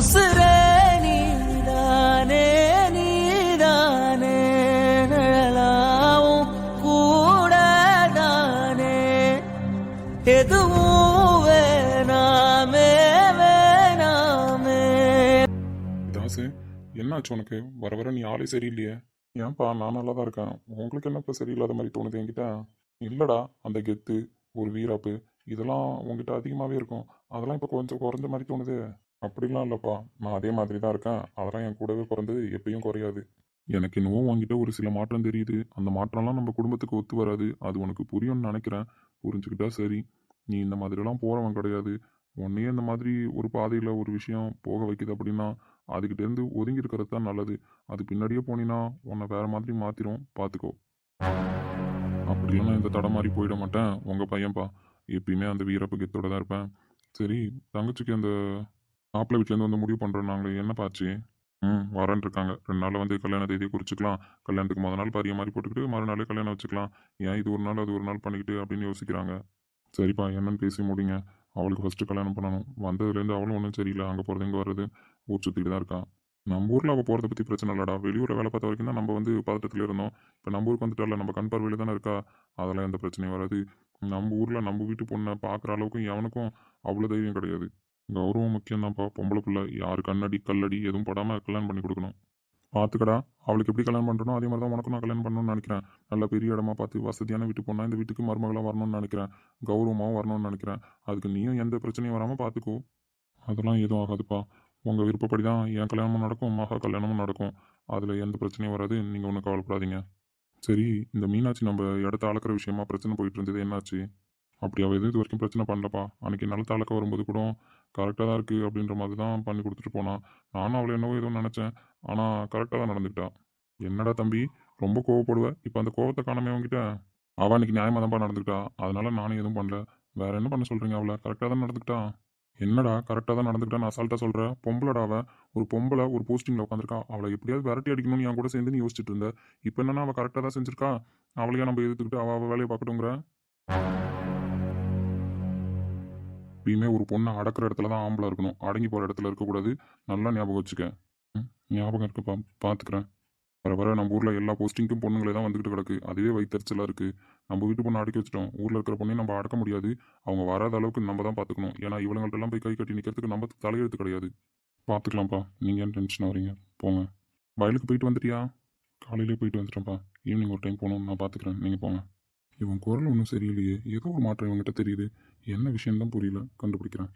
உசுரே நீதானே நீதானே நிழலாவும் கூடதானே எதுவும் வேணாமே வேணாமே. தாசு, என்னாச்சு உனக்கு? வர வர நீ ஆளே சரியில்லையே. ஏன்பா, நான் நல்லா தான் இருக்கேன். உங்களுக்கு என்னப்பா சரியில்லாத மாதிரி தோணுது என்கிட்ட? இல்லைடா, அந்த கெத்து, ஒரு வீராப்பு, இதெல்லாம் உங்ககிட்ட அதிகமாகவே இருக்கும். அதெல்லாம் இப்போ கொஞ்சம் குறைஞ்ச மாதிரி தோணுது. அப்படிலாம் இல்லைப்பா, நான் அதே மாதிரி தான் இருக்கேன். அதெல்லாம் என் கூடவே பிறந்தது எப்பயும் குறையாது. எனக்கு இன்னமும் உங்ககிட்ட ஒரு சில மாற்றம் தெரியுது. அந்த மாற்றம்லாம் நம்ம குடும்பத்துக்கு ஒத்து வராது. அது உனக்கு புரியும்னு நினைக்கிறேன். புரிஞ்சுக்கிட்டா சரி. நீ இந்த மாதிரிலாம் போகிறவன் கிடையாது. உன்னையே இந்த மாதிரி ஒரு பாதையில் ஒரு விஷயம் போக வைக்குது அப்படின்னா அதுக்கிட்டேருந்து ஒதுங்கி இருக்கிறது தான் நல்லது. அது பின்னாடியே போனீன்னா உன்னை வேற மாதிரி மாற்றிடும், பார்த்துக்கோ. அப்படிலாம் நான் இந்த தடம் மாறி போயிட மாட்டேன். உங்கள் பையன்ப்பா, எப்பயுமே அந்த வீரப்பு கெத்தோட தான் இருப்பேன். சரி, தங்கச்சிக்கு அந்த மாப்பிள்ளை வீட்டிலேருந்து வந்து முடிவு பண்ணுறோன்னாங்களே, என்னப்பா ஆச்சு? வரேன் இருக்காங்க. 2 நாளில் வந்து கல்யாண தேதியை குறிச்சிக்கலாம். கல்யாணத்துக்கு முத நாள் பரிய மாதிரி போட்டுக்கிட்டு மறுநாளே கல்யாணம் வச்சுக்கலாம். ஏன் இது ஒரு நாள் அது ஒரு நாள் பண்ணிக்கிட்டு அப்படின்னு யோசிக்கிறாங்க. சரிப்பா, என்னன்னு பேசி முடிங்க. அவளுக்கு ஃபஸ்ட்டு கல்யாணம் பண்ணணும். வந்ததுலேருந்து அவளும் ஒன்றும் சரியில்லை. அங்கே போகிறது இங்கே வர்றது, ஊர் சுற்றிட்டு தான் இருக்கா. நம்ம ஊரில் அவள் போகிறத பற்றி பிரச்சனை இல்லைடா. வெளியூரில் வேலை பார்த்த வரைக்கும் தான் நம்ம வந்து பதட்டத்தில் இருந்தோம். இப்போ நம்ம ஊருக்கு வந்துட்டால, நம்ம கண் பார்வையில் தானே இருக்கா. அதெல்லாம் எந்த பிரச்சனையும் வராது. நம்ம ஊரில் நம்ம வீட்டு பொண்ணை பார்க்குற அளவுக்கும் எவனுக்கும் அவ்வளோ தைரியம் கிடையாது. கௌரவம் முக்கியம் தான்ப்பா. பொம்பளை பிள்ளை யார் கண்ணடி கல்லடி எதுவும் படாமல் கல்யாணம் பண்ணி கொடுக்கணும். பார்த்துக்கடா, அவளுக்கு எப்படி கல்யாணம் பண்ணுறனோ அதே மாதிரி தான் உனக்கும் நான் கல்யாணம் பண்ணணும்னு நினைக்கிறேன். நல்ல பெரிய இடமா பார்த்து வசதியான வீட்டு பொண்ணா இந்த வீட்டுக்கு மருமகளாக வரணும்னு நினைக்கிறேன். கௌரவமாகவும் வரணும்னு நினைக்கிறேன். அதுக்கு நீயும் எந்த பிரச்சனையும் வராமல் பார்த்துக்கோ. அதெல்லாம் எதுவும் ஆகாதுப்பா. உங்கள் விருப்பப்படி தான் என் கல்யாணமும் நடக்கும், மகா கல்யாணமும் நடக்கும். அதில் எந்த பிரச்சனையும் வராது. நீங்கள் ஒன்றும் கவலைப்படாதீங்க. சரி, இந்த மீனாட்சி நம்ம இடத்த அளக்கிற விஷயமா பிரச்சனை போயிட்டு இருந்தது, என்னாச்சு? அப்படி அவள் எதுவும் இது வரைக்கும் பிரச்சனை பண்ணலப்பா. அன்றைக்கி நிலத்த அளக்க வரும்போது கூட கரெக்டாக தான் இருக்குது அப்படின்ற மாதிரி தான் பண்ணி கொடுத்துட்டு போனான். நானும் அவளை என்னவோ எதுவும் நினச்சேன். ஆனால் கரெக்டாக தான் நடந்துக்கிட்டா. என்னடா தம்பி, ரொம்ப கோவப்படுவேன். இப்போ அந்த கோவத்தை காணாமே அவங்ககிட்ட. அவள் அன்றைக்கி நியாயமாக தான்ப்பா நடந்துக்கிட்டா. அதனால நானும் எதுவும் பண்ணல. வேற என்ன பண்ண சொல்கிறீங்க? அவளை கரெக்டாக தான் நடந்துக்கிட்டா. என்னடா கரெக்டாக தான் நடந்துக்கிட்டான்னு அசால்ட்டாக சொல்கிற? பொம்பளடா அவள். ஒரு பொம்பளை ஒரு போஸ்டிங்கில் உட்காந்துருக்கா. அவளை எப்படியாவது விரட்டி அடிக்கணும்னு என் கூட சேர்ந்து நீ யோசிச்சுட்டு இருந்த. இப்போ என்னன்னா அவள் கரெக்டாக தான் செஞ்சிருக்கா. அவளையே நம்ம எதிர்த்துக்கிட்டு அவள் வேலையை பார்க்கட்டுங்கிற. எப்பயுமே ஒரு பொண்ணை அடக்கிற இடத்துல தான் ஆம்பளை இருக்கணும். அடங்கி போகிற இடத்துல இருக்கக்கூடாது. நல்லா ஞாபகம் வச்சுக்க. ஞாபகம் இருக்குப்பா, பார்த்துக்கிறேன். வர வர நம்ம ஊரில் எல்லா போஸ்டிங்க்கும் பொண்ணுங்களே தான் வந்துக்கிட்டு கிடக்கு. அதுவே வயிற்றுச்சலாக இருக்குது. நம்ம வீட்டு பொண்ணை அடக்கி வச்சிட்டோம். ஊரில் இருக்கிற பொண்ணையும் நம்ம அடக்க முடியாது. அவங்க வராத அளவுக்கு நம்ம தான் பார்த்துக்கணும். ஏன்னா இவங்கள்ட்டெல்லாம் போய் கை கட்டி நிற்கிறதுக்கு நம்ம தலையெழுத்து கிடையாது. பார்த்துக்கலாம்ப்பா, நீங்கள் ஏன் டென்ஷன் ஆகிறீங்க? போங்க. வயலுக்கு போயிட்டு வந்துட்டியா? காலையிலே போயிட்டு வந்துட்டேன்ப்பா. ஈவினிங் ஒரு டைம் போகணும், நான் பார்த்துக்கிறேன். நீங்கள் போங்க. இவன் குரல் ஒன்றும் சரியில்லையே. ஏதோ ஒரு மாற்றம் இவங்ககிட்ட தெரியுது. என்ன விஷயம்தான் புரியல. கண்டுபிடிக்கிறேன்.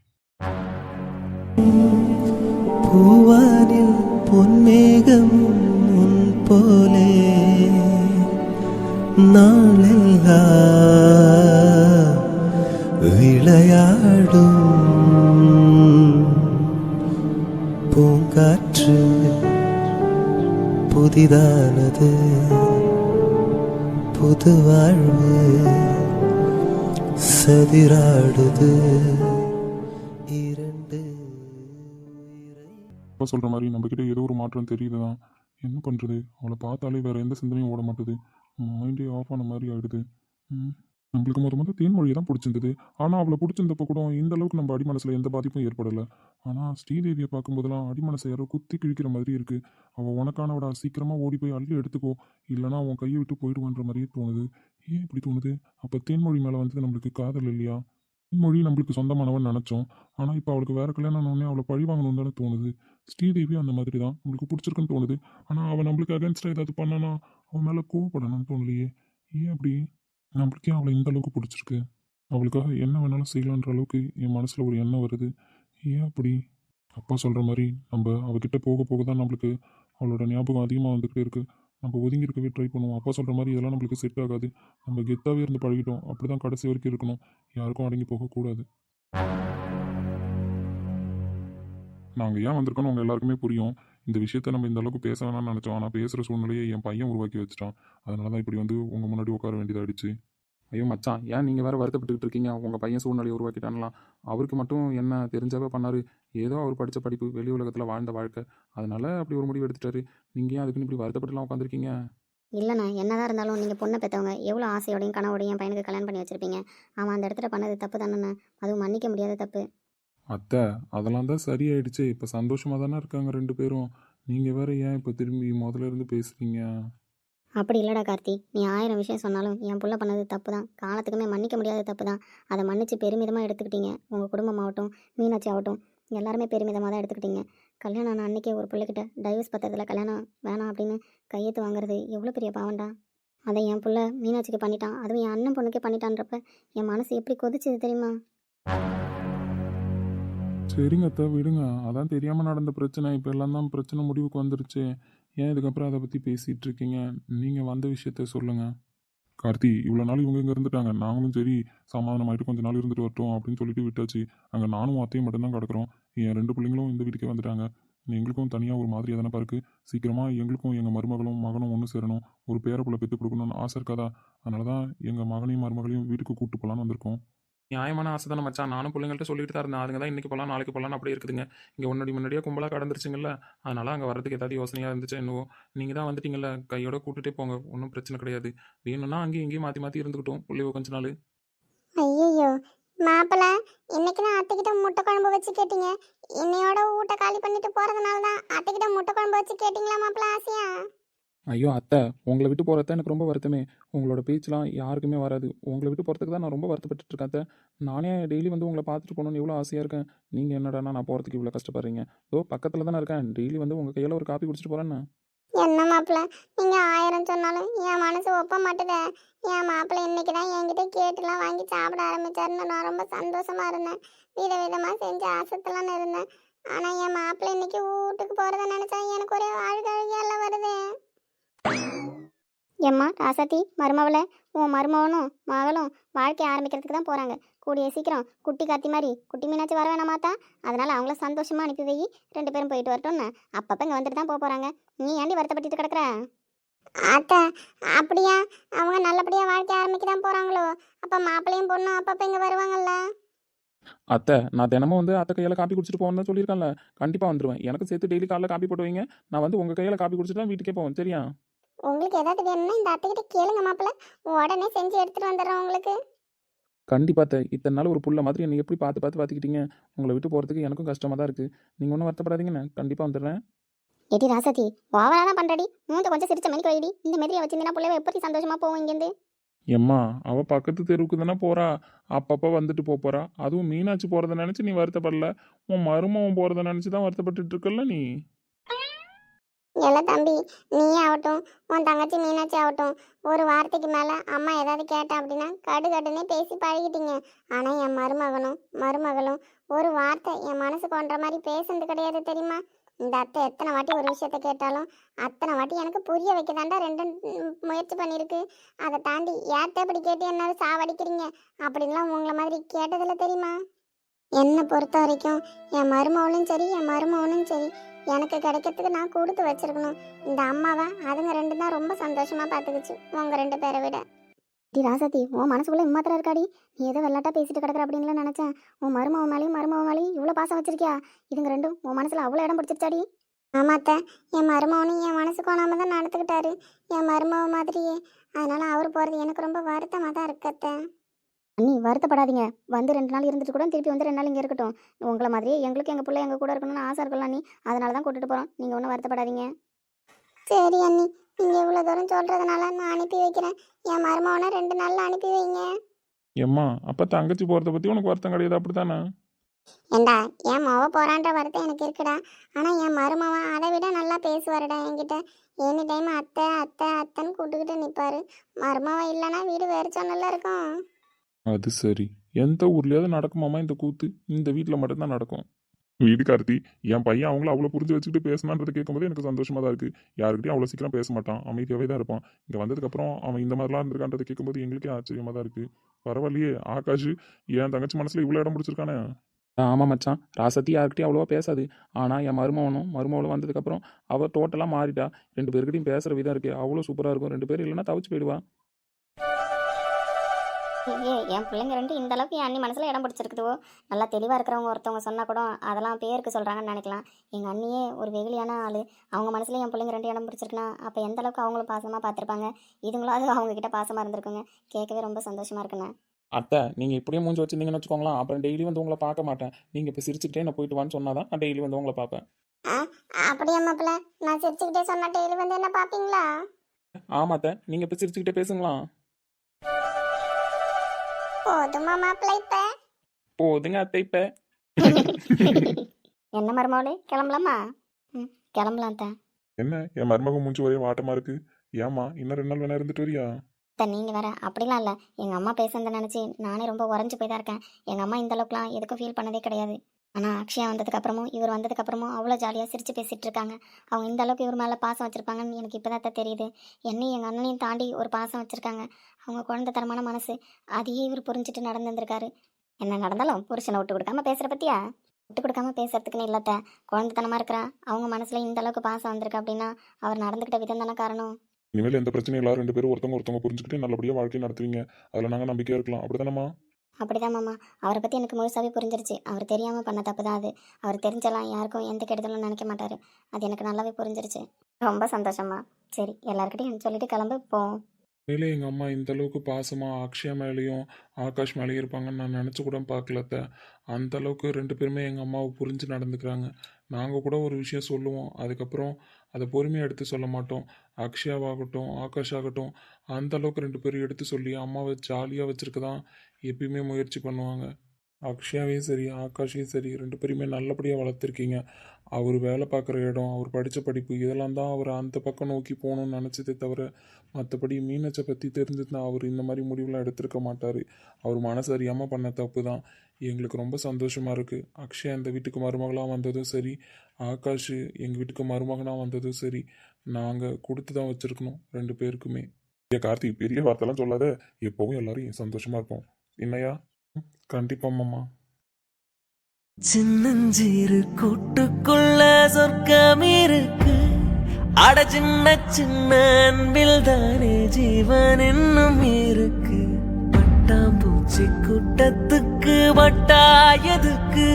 பூவானில் பொன்மேகம் உன் போலே நாளெல்லாம் விளையாடும் பூங்காற்று புதிதானது புது வாழ்வு சதிராடுது இரண்டு. அப்பா சொல்கிற மாதிரி நம்மக்கிட்ட ஏதோ ஒரு மாற்றம் தெரியுது தான். என்ன பண்ணுறது? அவளை பார்த்தாலே வேறு எந்த சிந்தனையும் ஓட மாட்டுது. மைண்டே ஆஃப் ஆன மாதிரி ஆகிடுது. நம்மளுக்கு மொதல் தேன்மொழியை தான் பிடிச்சிருந்தது. ஆனால் அவளை பிடிச்சிருந்தப்போ கூட இந்த அளவுக்கு நம்ம அடிமனசில் எந்த பாதிப்பும் ஏற்படலை. ஆனால் ஸ்ரீதேவியை பார்க்கும்போதெல்லாம் அடிமனசை யாரோ குத்தி கிழிக்கிற மாதிரி இருக்குது. அவள் உனக்கானவடா, சீக்கிரமாக ஓடி போய் அள்ளி எடுத்துக்கோ, இல்லைனா அவன் கையை விட்டு போயிடுவான்ற மாதிரியே தோணுது. ஏன் இப்படி தோணுது? அப்போ தேன்மொழி மேலே வந்து நம்மளுக்கு காதல் இல்லையா? தேன்மொழி நம்மளுக்கு சொந்தமானவன் நினச்சோம். ஆனால் இப்போ அவளுக்கு வேறு கல்யாணம் ஆனோடனே அவளை பழி வாங்கணும்னு தானே தோணுது. ஸ்ரீதேவி அந்த மாதிரி தான் நம்மளுக்கு பிடிச்சிருக்குன்னு தோணுது. ஆனால் அவள் நம்மளுக்கு அகேன்ஸ்டாக ஏதாவது பண்ணானா அவன் மேலே கோவப்படணும்னு தோணலையே. ஏன் அப்படி? நம்மளுக்கே அவளை இந்த அளவுக்கு பிடிச்சிருக்கு. அவளுக்காக என்ன வேணாலும் செய்யலான்ற அளவுக்கு என் மனசில் ஒரு எண்ணம் வருது. ஏன் அப்படி? அப்பா சொல்கிற மாதிரி நம்ம அவகிட்ட போக போக தான் நம்மளுக்கு அவளோட ஞாபகம் அதிகமாக வந்துக்கிட்டே இருக்குது. நம்ம ஒதுங்கி இருக்கவே ட்ரை பண்ணுவோம். அப்பா சொல்கிற மாதிரி இதெல்லாம் நம்மளுக்கு செட் ஆகாது. நம்ம கெத்தாகவே இருந்து பழகிட்டோம். அப்படி தான் கடைசி வரைக்கும் இருக்கணும். யாருக்கும் அடங்கி போகக்கூடாது. நாங்கள் ஏன் வந்திருக்கோன்னு உங்கள் எல்லாருக்குமே புரியும். இந்த விஷயத்த நம்ம இந்த அளவுக்கு பேச வேணாம்னு நினச்சோம். ஆனால் பேசுகிற சூழ்நிலையை என் பையன் உருவாக்கி வச்சுட்டான். அதனால தான் இப்படி வந்து உங்கள் முன்னாடி உட்கார வேண்டியதாகிடுச்சு. ஐயோ மச்சான், ஏன் நீங்கள் வேறு வருத்தப்பட்டுக்கிட்டு இருக்கீங்க? உங்கள் பையன் சூழ்நிலையை உருவாக்கிட்டானலாம். அவருக்கு மட்டும் என்ன தெரிஞ்சாவே பண்ணார். ஏதோ அவர் படித்த படிப்பு, வெளி உலகத்தில் வாழ்ந்த வாழ்க்கை, அதனால அப்படி ஒரு முடிவு எடுத்துட்டாரு. நீங்கள் ஏன் அதுக்குன்னு இப்படி வருத்தப்பட்டுலாம் உட்காந்துருக்கீங்க? இல்லைண்ணா, என்னதான் இருந்தாலும் நீங்கள் பொண்ணை பெற்றவங்க எவ்வளோ ஆசையோடையும் கனவோடையும் என் பையனுக்கு கல்யாணம் பண்ணி வச்சுருப்பீங்க. அவன் அந்த இடத்துல பண்ணது தப்பு தானேண்ணா. அதுவும் மன்னிக்க முடியாத தப்பு. அத்தை அதெல்லாம் தான் சரியாயிடுச்சே, இப்போ சந்தோஷமாக தானே இருக்காங்க ரெண்டு பேரும். நீங்கள் வேற ஏன் இப்போ திரும்பி முதல்ல இருந்து பேசுகிறீங்க? அப்படி இல்லைடா கார்த்தி, நீ 1000 விஷயம் சொன்னாலும் என் புள்ள பண்ணது தப்பு தான், காலத்துக்குமே மன்னிக்க முடியாத தப்பு தான். அதை மன்னிச்சு பெருமிதமாக எடுத்துக்கிட்டீங்க. உங்கள் குடும்பமாகட்டும், மீனாட்சி ஆகட்டும், எல்லாருமே பெருமிதமாக தான் எடுத்துக்கிட்டீங்க. கல்யாணம் ஆன அன்றைக்கே ஒரு பிள்ளைகிட்ட டைவர்ஸ் பத்திரத்தில் கல்யாணம் வேணாம் அப்படின்னு கையெழுத்து வாங்குறது எவ்வளோ பெரிய பாவம்டா. அதை என் புள்ள மீனாட்சிக்கு பண்ணிட்டான், அதுவும் என் அண்ணன் பொண்ணுக்கே பண்ணிட்டான்றப்ப என் மனசு எப்படி கொதிச்சுது தெரியுமா? சரிங்க அத்தை, விடுங்க. அதான் தெரியாமல் நடந்த பிரச்சனை. இப்போ எல்லாம் தான் பிரச்சனை முடிவுக்கு வந்துருச்சு. ஏன் இதுக்கப்புறம் அதை பற்றி பேசிகிட்டு இருக்கீங்க? நீங்கள் வந்த விஷயத்த சொல்லுங்கள். கார்த்தி, இவ்வளோ நாள் இவங்க இங்கே இருந்துட்டாங்க. நாங்களும் சரி சமாதானமாயிட்டு கொஞ்ச நாள் இருந்துட்டு வரட்டும் அப்படின்னு சொல்லிட்டு விட்டாச்சு. அங்கே நானும் அத்தையும் மட்டும்தான் கிடக்குறோம். என் 2 பிள்ளைங்களும் இந்த வீட்டுக்கே வந்துட்டாங்க. எங்களுக்கும் தனியாக ஒரு மாதிரியாக தானே இருக்கு. சீக்கிரமாக எங்களுக்கும் எங்கள் மருமகளும் மகனும் ஒன்று சேரணும். ஒரு பேரப்புள்ள பெற்று கொடுக்கணும்னு ஆசை இருக்காதா? அதனால தான் எங்கள் மகனையும் மருமகளையும் வீட்டுக்கு கூப்பிட்டு போகலான்னு வந்திருக்கோம். நியாயமான ஆசை தானே மச்சான். நானும் பிள்ளைங்கள்ட்ட சொல்லிட்டு தான் இருந்தேன். அதுங்க தான் இன்றைக்கி போகலாம் நாளைக்கு போகலான்னு அப்படியே இருக்குதுங்க. இங்கே முன்னாடியே கும்பலாக கடந்துருச்சுங்கல்ல. அதனால் அங்கே வரதுக்கு ஏதாவது யோசனையாக இருந்துச்சு என்னவோ. நீங்கள் தான் வந்துட்டீங்கல்ல, கையோட கூட்டிகிட்டே போங்க, ஒன்றும் பிரச்சனை கிடையாது. வேணும்னா அங்கேயும் இங்கேயும் மாற்றி மாற்றி இருந்துக்கிட்டோம் பிள்ளைவோ கொஞ்ச நாள். ஐயோ மாப்பிள்ள, இன்னைக்கு தான் அத்தைக்கிட்ட முட்டை குழம்பு வச்சு கேட்டீங்க. இன்னையோட வீட்டை காலி பண்ணிட்டு போறதுனால தான் அத்தைக்கிட்ட முட்டை குழம்பு வச்சு கேட்டீங்களா மாப்பிள்ள ஆசையா? ஐயோ அத்தை, உங்களை விட்டு போகிறத எனக்கு ரொம்ப வருத்தமே. உங்களோட பேச்செலாம் யாருக்குமே வராது. உங்களை விட்டு போகிறதுக்கு தான் நான் ரொம்ப வருத்தப்பட்டுட்டு இருக்கேன் அத்தை. நானே டெய்லி வந்து உங்களை பார்த்துட்டு போகணுன்னு எவ்வளோ ஆசையாக இருக்கேன். நீங்கள் என்னடானா நான் போகிறதுக்கு இவ்வளோ கஷ்டப்படுறீங்க. பக்கத்தில் தானே இருக்கேன். டெய்லி வந்து உங்கள் கையில் ஒரு காப்பி குடிச்சிட்டு போகிறேன்னு. என்ன மாப்பிள்ள, நீங்க 1000 சொன்னாலும் என் மனசு ஒப்ப மாட்டுதே. என் மாப்பிள்ள இன்னைக்கு தான் என்கிட்ட கேட்டுலாம் வாங்கி சாப்பிட ஆரம்பிச்சாருன்னு நான் ரொம்ப சந்தோஷமா இருந்தேன். விதவிதமா செஞ்சு ஆசத்தலான்னு இருந்தேன். ஆனா என் மாப்பிள்ள இன்னைக்கு வீட்டுக்கு போறத நினைச்சா எனக்கு ஒரே அழுகையெல்லாம் வருது. எம்மா ராசாத்தி, மருமவளை, உன் மருமவனும் மகளும் வாழ்க்கை ஆரம்பிக்கிறதுக்கு தான் போகிறாங்க. கூடிய சீக்கிரம் குட்டி காத்தி மாதிரி குட்டி மீனாட்சி வர வேணாமாத்தா? அதனால் அவங்கள சந்தோஷமாக அனுப்பி வை. 2 பேரும் போயிட்டு வரட்டும்னு அப்பப்போ இங்கே வந்துட்டு தான் போகிறாங்க. நீ ஏண்டி வருத்தப்பட்டு கிடக்குற? அத்தை, அப்படியா? அவங்க நல்லபடியா வாழ்க்கை ஆரம்பிக்க தான் போறாங்களோ? அப்ப மாப்பிள்ளையும் பொண்ணும் அப்பப்ப இங்க வருவாங்கல்ல? அத்தை, நான் தினமும் வந்து அத்தை கையில் காப்பி குடிச்சிட்டு போகணும்னு தான் சொல்லியிருக்கேன்ல. கண்டிப்பாக வந்துடுவேன். எனக்கு சேர்த்து டெய்லி காலைல காப்பி போட்டு வைங்க. நான் வந்து உங்கள் கையில் காப்பி குடிச்சிட்டு தான் வீட்டுக்கே போவேன், சரியா? உங்களுக்கு ஏதாவது வேணும்னா இந்த அத்தைக்கிட்ட கேளுங்க மாப்பிள்ள, உடனே செஞ்சு எடுத்துட்டு வந்துடுறோம் உங்களுக்கு. கண்டிப்பாக அத்தை. இத்தனை நாள் ஒரு புள்ள மாதிரி என்னை எப்படி பார்த்துக்கிட்டீங்க. உங்களை விட்டு போகிறதுக்கு எனக்கும் கஷ்டமாக தான் இருக்குது. நீங்கள் ஒன்றும் வருத்தப்படாதீங்கண்ணே, கண்டிப்பாக வந்துடுறேன். ஏடி ராசாத்தி, ஓவரா தான் பண்ணுறடி. மூஞ்ச கொஞ்சம் சிரிச்ச மணிக்கு வைடி. இந்த மாதிரியை வச்சிருந்தா பிள்ளைவ எப்படி சந்தோஷமாக போவோம் இங்கேருந்து? எம்மா, அவள் பக்கத்து தெருவுக்கு தானே போகிறா. அப்பப்போ வந்துட்டு போகிறா. அதுவும் மீனாட்சி போகிறத நினச்சி நீ வருத்தப்படல. உன் மருமவன் போகிறத நினச்சி தான் வருத்தப்பட்டுட்டு இருக்கல்ல நீ. இல்ல தம்பி, நீயே ஆகட்டும், உன் தங்கச்சி மீனாட்சி ஆகட்டும், ஒரு வார்த்தைக்கு மேல அம்மா ஏதாவது கேட்டா அப்படின்னா கடுகடுன்னே பேசி பழகிட்டீங்க. ஆனா என் மருமகளும் ஒரு வார்த்தை என் மனசு கொன்ற மாதிரி பேசுனது கிடையாது தெரியுமா? இந்த அத்தை எத்தனை வாட்டி ஒரு விஷயத்த கேட்டாலும் அத்தனை வாட்டி எனக்கு புரிய வைக்க தாண்டா முயற்சி பண்ணியிருக்கு. அதை தாண்டி ஏத்த இப்படி கேட்டு என்ன சாவடிக்கிறீங்க அப்படின்லாம் உங்களை மாதிரி கேட்டதில்ல தெரியுமா? என்னை பொறுத்த வரைக்கும் என் மருமவளும் சரி என் மருமவனும் சரி எனக்கு கிடைக்கிறதுக்கு நான் கொடுத்து வச்சிருக்கணும். இந்த அம்மாவை அதுங்க 2 தான் ரொம்ப சந்தோஷமா பார்த்துக்குச்சு உங்க 2 பேரை விட. டி ராசாத்தி, உன் மனசுக்குள்ளே இம்மாத்திரம் இருக்காடி. நீ ஏதோ வெள்ளாட்டா பேசிட்டு கிடக்குற அப்படின்லாம் நினச்சேன். உன் மருமவ மேலேயும் இவ்வளோ பாசம் வச்சிருக்கியா? இதுங்க 2ம் உன் மனசில் அவ்வளோ இடம் பிடிச்சிருச்சாடி? ஆமாத்த, என் மருமவனும் என் மனசு கோணாம தான் நடத்துக்கிட்டாரு, என் மருமவ மாதிரியே. அதனால அவர் போகிறது எனக்கு ரொம்ப வருத்தமாக தான் இருக்கத்த. அண்ணி வருத்தப்படாதீங்க. வந்து 2 நாள் இருந்துட்டு கூட திருப்பி வந்து 2 நாள் இங்கே இருக்கட்டும். உங்களை மாதிரியே எங்களுக்கு எங்கள் பிள்ளை எங்கள் கூட இருக்கணும்னு ஆசை இருக்கலாம் அண்ணி. அதனால தான் கூட்டிட்டு போகிறோம். நீங்கள் ஒன்றும் வருத்தப்படாதீங்க. சரி அண்ணி, நீங்கள் இவ்வளோ தூரம் சொல்கிறதுனால நான் அனுப்பி வைக்கிறேன். என் மருமவனை 2 நாளில் அனுப்பி வைங்க. எம்மா, அப்போ தங்கச்சி போகிறத பற்றி உனக்கு வருத்தம் கிடையாது அப்படித்தானே? ஏண்டா, என் மொவ போறான்ற வருத்தம் எனக்கு இருக்குடா. ஆனால் என் மருமவன் அதை விட நல்லா பேசுவாருடா என்கிட்ட. எனி டைம் அத்தை அத்தை அத்தைன்னு கூப்பிட்டுக்கிட்டு நிற்பாரு. மருமவன் இல்லைன்னா வீடு வேறு சொன்னல இருக்கும். அது சரி. எந்த ஊர்லேயாவது நடக்குமாமா இந்த கூத்து? இந்த வீட்டில் மட்டும்தான் நடக்கும். வீடு கார்த்தி, என் பையன் அவங்கள அவ்வளோ புரிஞ்சு வச்சுக்கிட்டு பேசினான்றதை கேட்கும்போது எனக்கு சந்தோஷமாக தான் இருக்குது. யாருக்கிட்டையும் அவ்வளோ சீக்கிரம் பேச மாட்டான், அமைதியாகவே தான் இருப்பான். இங்கே வந்ததுக்கப்புறம் அவன் இந்த மாதிரிலாம் இருந்திருக்கான்றதை கேட்கும்போது எங்களுக்கே ஆச்சரியமாக தான் இருக்குது. பரவாயில்லையே, ஆகாஷ் என் தங்கச்சி மனசில் இவ்வளோ இடம் பிடிச்சிருக்கானே. ஆமாம் மச்சான், ராசத்தி யார்கிட்டையும் அவ்வளோவா பேசாது. ஆனால் என் மருமவளும் வந்ததுக்கப்புறம் அவள் டோட்டலாக மாறிட்டா. 2 பேர்கிட்டையும் பேசுகிற விதம் இருக்குது, அவ்வளோ சூப்பராக இருக்கும். 2 பேர் இல்லைன்னா தவிச்சு போயிடுவா. என் பிள்ளைங்க 2 இந்த அளவுக்கு என் அண்ணி மனசில் இடம் பிடிச்சிருக்குதுவோ. நல்லா தெளிவாக இருக்கிறவங்க ஒருத்தவங்க சொன்னால் கூட அதெல்லாம் பேருக்கு சொல்கிறாங்கன்னு நினைக்கலாம். எங்கள் அண்ணியே ஒரு வெகுளியான ஆள். அவங்க மனசுல என் பிள்ளைங்க 2 இடம் பிடிச்சிருக்குன்னா அப்போ எந்த அளவுக்கு அவங்களும் பாசமாக பார்த்துருப்பாங்க. இதுங்களும் அது அவங்கக்கிட்ட பாசமாக இருந்திருக்குங்க. கேட்கவே ரொம்ப சந்தோஷமாக இருக்குண்ணே. அத்தை நீங்கள் இப்படியே மூஞ்சி வச்சிருந்தீங்கன்னு வச்சுக்கோங்களேன், அப்புறம் டெய்லி வந்து உங்களை பார்க்க மாட்டேன். நீங்கள் இப்போ சிரிச்சுக்கிட்டே நான் போயிட்டு வான்னு சொன்னாதான் நான் டெய்லி வந்து உங்களை பார்ப்பேன். ஆ அப்படியா மாப்பிள்ள? நான் சிரிச்சுக்கிட்டே சொன்ன டெய்லி வந்து என்ன பாப்பீங்களா? ஆமாத்த, நீங்கள் இப்போ சிரிச்சுக்கிட்டே பேசுங்களா. போதுமா மாப்பிள்ள இப்ப? போதுங்க அத்தை இப்போ. என்ன மருமவளே, கிளம்பலாமா? ம், கிளம்பலாம் தான். என்ன என் மருமகன் மூஞ்சி ஒரே வாட்டமா இருக்கு? ஏமா இன்னும் 2 நாள் வேணா இருந்துட்டு வரியா? நீங்கள் வேற அப்படிலாம் இல்லை. எங்கள் அம்மா பேசுனதை நினச்சி நானே ரொம்ப உறைஞ்சு போய் தான் இருக்கேன். எங்கள் அம்மா இந்த அளவுக்குலாம் எதுக்கும் ஃபீல் பண்ணதே கிடையாது. ஆனால் அக்ஷயா வந்ததுக்கப்புறமும் இவர் வந்ததுக்கப்புறமும் அவ்வளோ ஜாலியாக சிரித்து பேசிகிட்டு இருக்காங்க. அவங்க இந்த அளவுக்கு இவர் மேலே பாசம் வச்சுருப்பாங்கன்னு எனக்கு இப்போ தான் தெரியுது. என்னையும் எங்கள் அண்ணனையும் தாண்டி ஒரு பாசம் வச்சுருக்காங்க. அவங்க குழந்தைத்தனமான மனசு, அதையே இவர் புரிஞ்சுட்டு நடந்துருக்காரு. என்ன நடந்தாலும் புருஷனை விட்டு கொடுக்காம பேசுகிற பற்றியா? விட்டு கொடுக்காம பேசுறதுக்குன்னு இல்லத்த, குழந்தைத்தனமாக இருக்கிறா அவங்க மனசில் இந்த அளவுக்கு பாசம் வந்திருக்கு அப்படின்னா அவர் நடந்துக்கிட்ட விதம் தானே காரணம். இனிமேல் எந்த பிரச்சனையும் எல்லாரும் 2 பேரும் ஒருத்தவங்க புரிஞ்சுக்கிட்டு நல்லபடியாக வாழ்க்கை நடத்துவீங்க. அதில் நாங்கள் நம்பிக்கையாக இருக்கலாம். அப்படிதானம்மா? அப்படிதான் மாமா, அவரை பற்றி எனக்கு முழுசாவே புரிஞ்சிருச்சு. அவர் தெரியாமல் பண்ண தப்பு தான் அது. அவர் தெரிஞ்சலாம் யாருக்கும் எந்த கெடுதலும் நினைக்க மாட்டார். அது எனக்கு நல்லாவே புரிஞ்சிருச்சு. ரொம்ப சந்தோஷமா. சரி, எல்லாருக்கிட்டையும் சொல்லிட்டு கிளம்பு போவோம். உண்மையிலே எங்கள் அம்மா இந்த அளவுக்கு பாசமாக அக்ஷயா மேலேயும் ஆகாஷ் மேலேயும் இருப்பாங்கன்னு நான் நினச்சி கூட பார்க்கலத்த. அந்த அளவுக்கு 2 பேருமே எங்கள் அம்மாவை புரிஞ்சு நடந்துக்கிறாங்க. நாங்கள் கூட ஒரு விஷயம் சொல்லுவோம், அதுக்கப்புறம் அதை பொறுமையாக எடுத்து சொல்ல மாட்டோம். அக்ஷயாவாகட்டும் ஆகாஷ் ஆகட்டும் அந்த அளவுக்கு 2 பேரும் எடுத்து சொல்லி அம்மாவை ஜாலியாக வச்சுருக்க தான் எப்பயுமே முயற்சி பண்ணுவாங்க. அக்ஷயாவையும் சரி ஆகாஷையும் சரி 2 பேரையுமே நல்லபடியாக வளர்த்துருக்கீங்க. அவர் வேலை பார்க்குற இடம், அவர் படித்த படிப்பு இதெல்லாம் தான் அவர் அந்த பக்கம் நோக்கி போகணும்னு நினச்சதே தவிர மற்றபடி மீனச்சை பற்றி தெரிஞ்சுதுன்னா அவர் இந்த மாதிரி முடிவுலாம் எடுத்திருக்க மாட்டார். அவர் மனசு அறியாமல் பண்ண தப்பு தான். எங்களுக்கு ரொம்ப சந்தோஷமாக இருக்குது. அக்ஷயா இந்த வீட்டுக்கு மருமகளாக வந்ததும் சரி, ஆகாஷ் எங்கள் வீட்டுக்கு மருமகனாக வந்ததும் சரி, நாங்கள் கொடுத்து தான் வச்சுருக்கணும் 2 பேருக்குமே. ஏ கார்த்தி, பெரிய வார்த்தைலாம் சொல்லாத. எப்பவும் எல்லாரும் சந்தோஷமா இருப்போம். என்னையா? கண்டிப்பாக மாமா. சின்னஞ்சிறு கூட்டுக்குள்ள சொர்க்கம் இருக்கு. அட சின்ன சின்ன அன்பில் தானே ஜீவன் இன்னும் இருக்கு. பட்டாம்பூச்சி கூட்டத்துக்கு வட்டாயதுக்கு.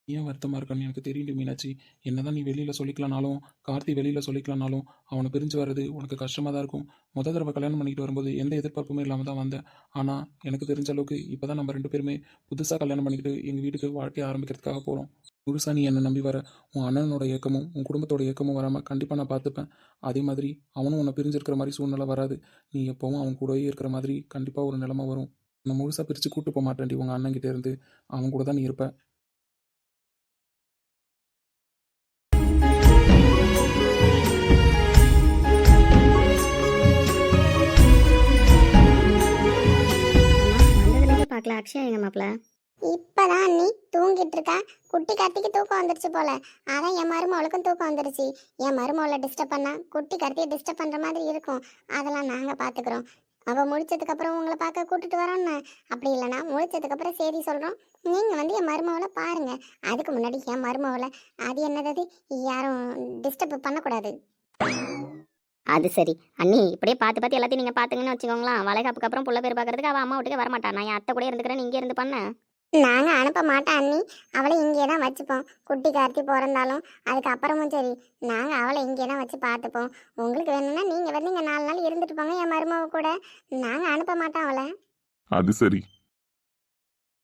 ஏன் வருத்தமாக இருக்கான்னு எனக்கு தெரியல மீனாட்சி. என்னதான் நீ வெளியில் சொல்லிக்கலனாலும் கார்த்தி வெளியில் சொல்லிக்கலனாலும் அவனை பிரிஞ்சு வர்றது உனக்கு கஷ்டமாக தான் இருக்கும். முத தடவை கல்யாணம் பண்ணிட்டு வரும்போது எந்த எதிர்பார்ப்புமே இல்லாமல் தான் வந்தேன். ஆனால் எனக்கு தெரிஞ்ச அளவுக்கு இப்போ தான் நம்ம 2 பேருமே புதுசாக கல்யாணம் பண்ணிக்கிட்டு எங்கள் வீட்டுக்கு வாழ்க்கையை ஆரம்பிக்கிறதுக்காக போகிறோம். முழுசாக நீ என்னை நம்பி வர, உன் அண்ணனோட இயக்கமும் உன் குடும்பத்தோட இயக்கமும் வராமல் கண்டிப்பாக நான் பார்த்துப்பேன். அதே மாதிரி அவனும் உன்னை பிரிஞ்சிருக்கிற மாதிரி சூழ்நிலை வராது. நீ எப்போவும் அவன் கூடவே இருக்கிற மாதிரி கண்டிப்பாக ஒரு நிலைமை வரும். உன்னை முழுசாக பிரித்து கூட்டு போக மாட்டேன்டி உங்கள் அண்ணன்கிட்ட இருந்து. அவன் கூட தான் நீ இருப்ப. வந்ததுலேருந்து பார்க்கல. அக்ஷயா எங்க மாப்பிள்ள? இப்பதான் நீ தூங்கிட்டு இருக்கா. குட்டி கார்த்திக்கு தூக்கம் வந்துருச்சு போல. அதான் என் மருமவளுக்கும் தூக்கம் வந்துருச்சு. என் மருமவளை டிஸ்டர்ப் பண்ணா குட்டி கார்த்தியை டிஸ்டர்ப் பண்ற மாதிரி இருக்கும். அதெல்லாம் நாங்க பாத்துக்கிறோம். அவ முடிச்சதுக்கு அப்புறம் உங்களை பார்க்க கூட்டிட்டு வரோன்னு. அப்படி இல்லைன்னா முடிச்சதுக்கு அப்புறம் செய்தி சொல்றோம். நீங்க வந்து என் மருமவளை பாருங்க. அதுக்கு முன்னாடி என் மருமவளை அது என்னது யாரும் டிஸ்டர்ப் பண்ணக்கூடாது. அது சரி அண்ணி, இப்படியே பார்த்து பார்த்து எல்லாத்தையும் நீங்கள் பார்த்துங்கன்னு வச்சுக்கோங்களேன். வளைகாப்புக்கு அப்புறம் புள்ள பேர் பார்க்கறதுக்கு அவள் அம்மா வீட்டுக்கு வரமாட்டா. நான் என் அத்தை கூட இருந்துக்கிறேன், இங்கே இருந்து பண்ண. நாங்க அனுப்ப மாட்டோம் அண்ணி. அவளை இங்கே தான் வச்சுப்போம். குட்டி கார்த்தி பிறந்தாலும் அதுக்கப்புறமும் சரி நாங்க அவளை இங்கே தான் வச்சு பார்த்துப்போம். உங்களுக்கு வேணும்னா நீங்க வந்து இங்கே 4 நாள் இருந்துட்டு போங்க என் மருமக கூட. நாங்க அனுப்ப மாட்டோம் அவளை. அது சரி.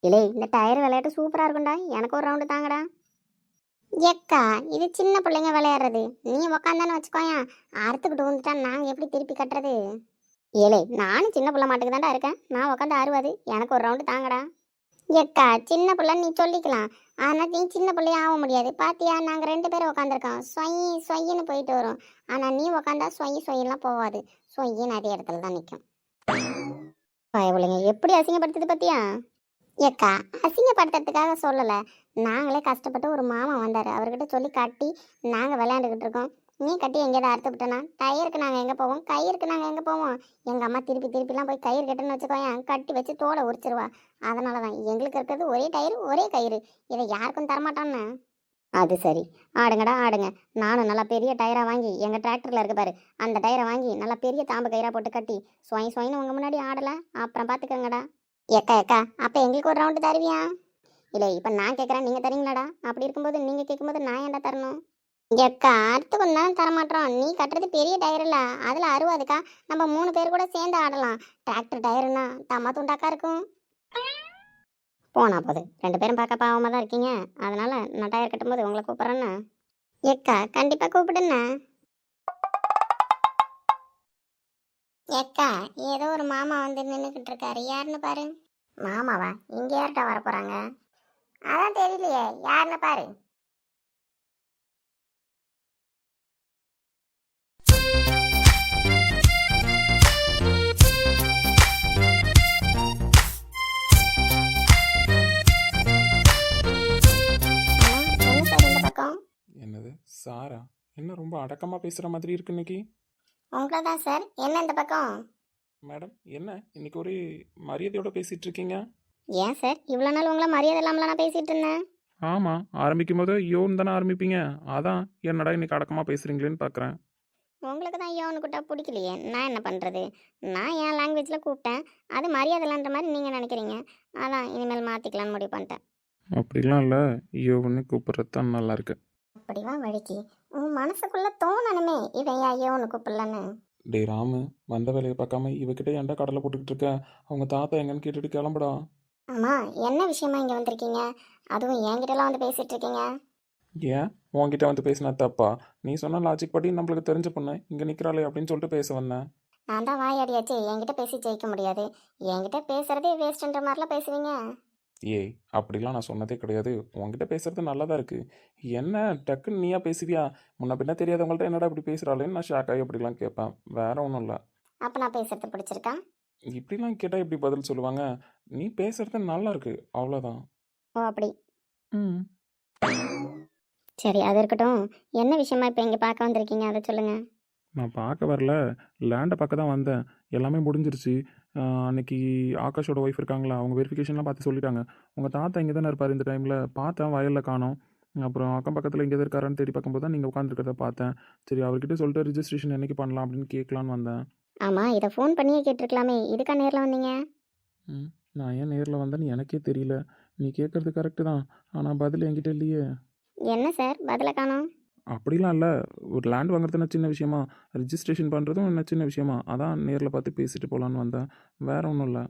இல்லை, இந்த டயர் விளையாட்டு சூப்பராக இருக்கும்டா. எனக்கு ஒரு ரவுண்டு தாங்கடா. எக்கா இது சின்ன பிள்ளைங்க விளையாடுறது. நீ உக்காந்தானு வச்சுக்கோயா, அறுத்துக்கிட்டு வந்துட்டா நாங்க எப்படி திருப்பி கட்டுறது? ஏலே, நானும் சின்ன பிள்ளை மாட்டுக்கு தான்டா இருக்கேன். நான் உட்காந்து ஆறுவாது. எனக்கு ஒரு ரவுண்டு தாங்கடா. எக்கா சின்ன பிள்ளைன்னு நீ சொல்லிக்கலாம். ஆனால் நீ சின்ன பிள்ளைய ஆக முடியாது. பாத்தியா, நாங்கள் 2 பேரும் உட்காந்துருக்கோம். சொயின்னு போயிட்டு வரும். ஆனால் நீ உட்காந்தா சொய்யெல்லாம் போகாது. சொய்யின்னு அதே இடத்துல தான் நிற்கும். பயவுலைங்க எப்படி அசிங்கப்படுத்துது பத்தியா? ஏக்கா அசிங்கப்படுத்துறதுக்காக சொல்லலை. நாங்களே கஷ்டப்பட்டு ஒரு மாமா வந்தார், அவர்கிட்ட சொல்லி கட்டி நாங்கள் விளையாண்டுக்கிட்டு இருக்கோம். நீ கட்டி எங்கேயாவது அறுத்து விட்டோன்னா டயருக்கு நாங்கள் எங்கே போவோம், கயிறுக்கு நாங்கள் எங்கே போவோம்? எங்கள் அம்மா திருப்பிலாம் போய் கயிறு கட்டுன்னு வச்சுக்கோயேன், கட்டி வச்சு தோலை உரிச்சிருவா. அதனால தான் எங்களுக்கு இருக்கிறது ஒரே டயரு ஒரே கயிறு. இதை யாருக்கும் தரமாட்டோன்னு. அது சரி, ஆடுங்கடா ஆடுங்க. நானும் நல்லா பெரிய டயராக வாங்கி எங்கள் டிராக்டரில் இருக்கு பாரு, அந்த டயரை வாங்கி நல்லா பெரிய தாம்பு கயிறாக போட்டு கட்டி சொயின்னு உங்கள் முன்னாடி ஆடலை. அப்புறம் பார்த்துக்கோங்கடா. ஏக்கா அப்போ எங்களுக்கு ஒரு ரவுண்டு தருவியா? இல்லை, இப்போ நான் கேட்குறேன், நீங்கள் தரீங்களாடா? அப்படி இருக்கும்போது நீங்கள் கேட்கும்போது நான் ஏன்டா தரணும்? எக்கா அடுத்து கொஞ்ச நேரம் தரமாட்டோம். நீ கட்டுறது பெரிய டயர் இல்ல, அதுல 60க்கா. நம்ம 3 பேர் கூட சேர்ந்து ஆடலாம். டிராக்டர் டயருன்னா தம்மா துண்டாக்கா இருக்கும். போனா போது 2 பேரும் பார்க்க பாவமா தான் இருக்கீங்க. அதனால நான் டயர் கட்டும்போது உங்களை கூப்பிட்றேன்னு. எக்கா கண்டிப்பா கூப்பிடுண்ணா. எக்கா ஏதோ ஒரு மாமா வந்து நின்றுக்கிட்டு இருக்காரு, யாருன்னு பாரு. மாமாவா? இங்க யார்கிட்ட வர போறாங்க? அதான் தெரியலையே, யாருன்னு பாரு. என்ன சார் இந்த பக்கம்? என்னது சாரா? என்ன ரொம்ப அடக்கமாக பேசுகிற மாதிரி இருக்கு இன்னைக்கு? உங்களை தான் சார். என்ன இந்த பக்கம்? மேடம் என்ன இன்னைக்கு ஒரு மரியாதையோட பேசிட்டு இருக்கீங்க? ஏன் சார் இவ்வளோ நாள் உங்களை மரியாதை இல்லாமல நான் பேசிட்டு இருந்தேன்? ஆமாம், ஆரம்பிக்கும் போது யோன்னு தானே ஆரம்பிப்பீங்க. அதான் என்னடா இன்னைக்கு அடக்கமாக பேசுகிறீங்களேன்னு பார்க்குறேன். உங்களுக்கு தான் ஐயோன்னு கூட்டா பிடிக்கலையே, நான் என்ன பண்ணுறது? நான் என் லாங்குவேஜில் கூப்பிட்டேன், அது மரியாதை இல்லைன்ற மாதிரி நீங்கள் நினைக்கிறீங்க. அதான் இனிமேல் மாற்றிக்கலான்னு முடிவு பண்ணிட்டேன். அப்படிலாம் இல்லை, யோன்னு கூப்பிட்றது தான் நல்லா இருக்கு. அப்படிவா வழிக்கு உன் மனசுக்குள்ளே தோணணுமே இவன் ஏன் ஐயோன்னு கூப்பிடலன்னு. டே ராமு, வந்த வேலையை பார்க்காம இவகிட்ட ஏன்டா கடலை போட்டுக்கிட்டு இருக்க? அவங்க தாத்தா எங்கன்னு கேட்டுட்டு கிளம்புடா. ஆமாம், என்ன விஷயமா இங்கே வந்திருக்கீங்க? அதுவும் என்கிட்டலாம் வந்து பேசிகிட்டு இருக்கீங்க. ஏன் உன்கிட்ட வந்து பேசினா தப்பா? நீ சொன்ன லாஜிக் படி நம்மளுக்கு தெரிஞ்ச பொண்ணு இங்கே நிற்கிறாளே அப்படின்னு சொல்லிட்டு பேச வந்தேன். நான் தான் வாயாடியாச்சு, என்கிட்ட பேசி ஜெயிக்க முடியாது. என்கிட்ட பேசுகிறதே வேஸ்ட்டுன்ற மாதிரிலாம் பேசுவீங்க. ஏய், அப்படிலாம் நான் சொன்னதே கிடையாது. உன்கிட்ட பேசுறது நல்லா தான் இருக்கு. என்ன டக்குன்னு நீயா பேசுவியா? முன்ன பின்ன தெரியாதவங்கள்ட்ட என்னடா இப்படி பேசுகிறாளேன்னு நான் ஷாக் ஆகி அப்படிலாம் கேட்பேன். வேற ஒன்றும் இல்லை. அப்போ நான் பேசுறது பிடிச்சிருக்கா? இப்படிலாம் கேட்டால் எப்படி பதில் சொல்லுவாங்க? நீ பேசுறது நல்லா இருக்கு, அவ்வளோதான். ஓ அப்படி. ம். சரி அது இருக்கட்டும். என்ன விஷயமா இப்போ இங்கே பார்க்க வந்திருக்கீங்க, அதை சொல்லுங்கள். நான் பார்க்க வரல, லேண்டை பார்க்க தான் வந்தேன். எல்லாமே முடிஞ்சிருச்சு. அன்னைக்கு ஆகாஷோட ஒய்ஃப் இருக்காங்களா, அவங்க வெரிஃபிகேஷன்லாம் பார்த்து சொல்லிட்டாங்க. உங்கள் தாத்தா இங்கே தானே இருப்பார் இந்த டைமில். பார்த்தேன் வயலில் காணோம். அப்புறம் அக்கம் பக்கத்தில் இங்கே தான் இருக்காரான்னு தேடி பார்க்கும்போது தான் நீங்கள் உட்காந்துருக்கிறத பார்த்தேன். சரி அவர்கிட்ட சொல்லிட்டு ரிஜிஸ்ட்ரேஷன் என்னைக்கு பண்ணலாம் அப்படின்னு கேட்கலான்னு வந்தேன். ஆமாம், இதை ஃபோன் பண்ணியே கேட்டிருக்கலாமே, இதுக்கா நேரில் வந்தீங்க? ம், நான் ஏன் நேரில் வந்தேன்னு எனக்கே தெரியல. நீ கேட்குறது கரெக்டு தான், ஆனால் பதில் என்கிட்ட இல்லையே. என்ன சார் பதிலை காணோம்? அப்படிலாம் இல்லை, ஒரு லேண்ட் வாங்குறது என்ன சின்ன விஷயமா, ரிஜிஸ்ட்ரேஷன் பண்ணுறதும் என்ன சின்ன விஷயமா, அதான் நேரில் பார்த்து பேசிட்டு போகலான்னு வந்தேன். வேற ஒன்றும் இல்லை.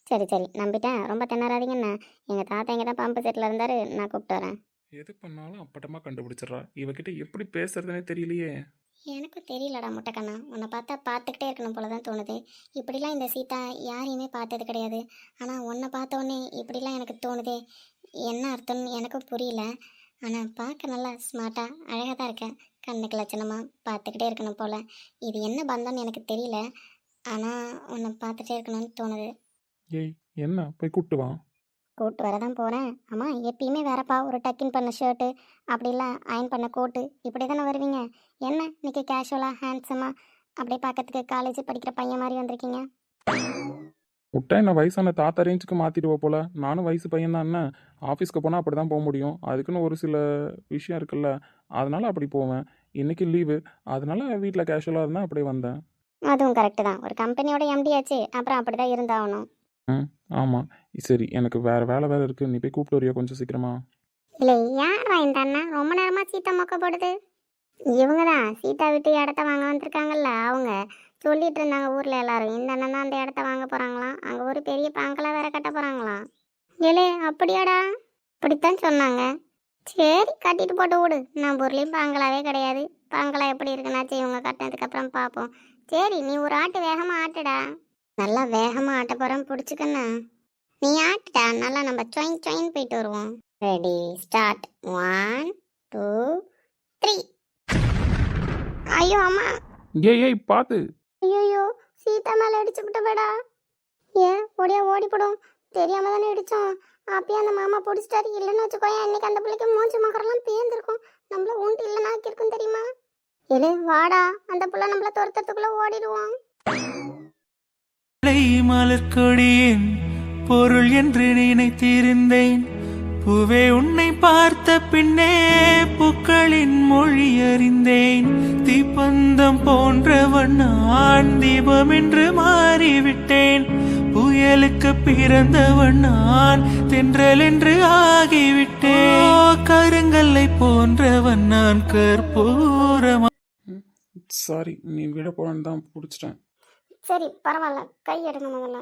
சரி சரி நம்பிட்டேன், ரொம்ப திணறாதீங்கண்ணா. எங்கள் தாத்தா இங்கே தான் பம்பு செட்டில் இருந்தார், நான் கூப்பிட்டு வரேன். எது பண்ணாலும் அப்பட்டமாக கண்டுபிடிச்சிட்றா. இவகிட்ட எப்படி பேசுறதுனே தெரியலையே. எனக்கும் தெரியலடா முட்டைக்கண்ணா, உன்னை பார்த்தா பார்த்துக்கிட்டே இருக்கணும் போல தான் தோணுது. இப்படிலாம் இந்த சீதா யாரையுமே பார்த்தது கிடையாது. ஆனால் உன்னை பார்த்தோன்னே இப்படிலாம் எனக்கு தோணுதே. என்ன அர்த்தம்னு எனக்கும் புரியல. ஆனால் பார்க்க நல்லா ஸ்மார்ட்டாக அழகாக தான் இருக்கேன். கண்ணுக்கு லட்சணமாக பார்த்துக்கிட்டே இருக்கணும் போல். இது என்ன பந்தம்னு எனக்கு தெரியல, ஆனால் உன்னை பார்த்துட்டே இருக்கணும்னு தோணுது. ஏய், என்ன போய் கூப்பிட்டு வா. கூப்பிட்டு வர தான் போகிறேன். ஆமாம், எப்பயுமே வேறப்பா ஒரு டக்கின் பண்ண ஷர்ட்டு, அப்படி இல்லை அயன் பண்ண கோட்டு, இப்படி தானே வருவீங்க. என்ன இன்னைக்கு கேஷுவலாக ஹேண்ட்ஸமாக அப்படியே பார்க்கறதுக்கு காலேஜ் படிக்கிற பையன் மாதிரி வந்திருக்கீங்க. விட்டா என்ன வயசான தாத்தா ரேஞ்சுக்கு மாற்றிடுவா போல. நானும் வயசு பையன் தான். என்ன ஆஃபீஸ்க்கு போனால் அப்படி தான் போக முடியும். அதுக்குன்னு ஒரு சில விஷயம் இருக்குல்ல, அதனால அப்படி போவேன். இன்னைக்கு லீவு, அதனால வீட்டில் கேஷுவலாக இருந்தேன், அப்படியே வந்தேன். அதுவும் கரெக்டு தான், ஒரு கம்பெனியோட எம்டி ஆச்சு, அப்புறம் அப்படி தான் இருந்தாகணும். ம், ஆமாம். சரி, எனக்கு வேறு வேலை இருக்குது. நீ போய் கூப்பிட்டு வரியா கொஞ்சம் சீக்கிரமா? இல்லை யாரா இந்த அண்ணா ரொம்ப நேரமாக சீதா மொக்க போடுது? இவங்க தான் சீதா விட்டு இடத்த வாங்க வந்திருக்காங்கல்ல, அவங்க சொல்லிட்டு இருந்தாங்க ஊரில் எல்லாரும், இந்த அண்ணன் தான் அந்த இடத்த வாங்க போகிறாங்களாம். அங்கே ஒரு பெரிய பாங்கெல்லாம் வேற கட்ட போகிறாங்களாம். ஏலே அப்படியாடா? அப்படித்தான் சொன்னாங்க. சரி கட்டிட்டு போட்டு விடு, நம்ம ஊர்லேயும் பாங்களாவே கிடையாது. பாங்களா எப்படி இருக்குன்னாச்சு இவங்க கட்டினதுக்கப்புறம் பார்ப்போம். சரி நீ ஒரு ஆட்டு வேகமாக ஆட்டுடா. நல்லா வேகமாக ஆட்ட போகிறோம், பிடிச்சிக்கண்ணா. நீ ஆட்டுடா, நல்லா நம்ம சொயின் சொயின் போயிட்டு வருவோம். Ready start. 1 2 3. ஐயோ அம்மா, ஏய் பார்த்து. ஐயோ சீதா மேலே அடிச்சு விட்டபடா. ஏன் ஓடியா ஓடிப்படும், தெரியாம தானே அடித்தோம். அப்பயே அந்த மாமா பிடிச்சிட்டாரு. இல்லைன்னு வச்சுக்கோயேன், இன்னைக்கு அந்த பிள்ளைக்கு மூஞ்சி மகரெல்லாம் பேர்ந்துருக்கும். நம்மள ஊண்டு இல்லைன்னா இருக்கும் தெரியுமா? ஏலே வாடா, அந்த பிள்ளை நம்மள துரத்துறதுக்குள்ள ஓடிடுவோம். மலர்கொடியின் பொருள் என்று நினைத்திருந்தேன். பூவே உன்னை பார்த்த பின்னே பூக்களின் மொழி அறிந்தேன். தீப்பந்தம் போன்றவன் நான் தீபம் என்று மாறிவிட்டேன். புயலுக்கு பிறந்தவன் நான் தென்றல் என்று ஆகிவிட்டேன் கருங்கல்லை போன்றவன் நான் கற்பூரமா. சாரி, நீ விட போலான்னு தான் பிடிச்சிட்டேன். சரி பரவாயில்ல, கை எடுங்க முதல்ல.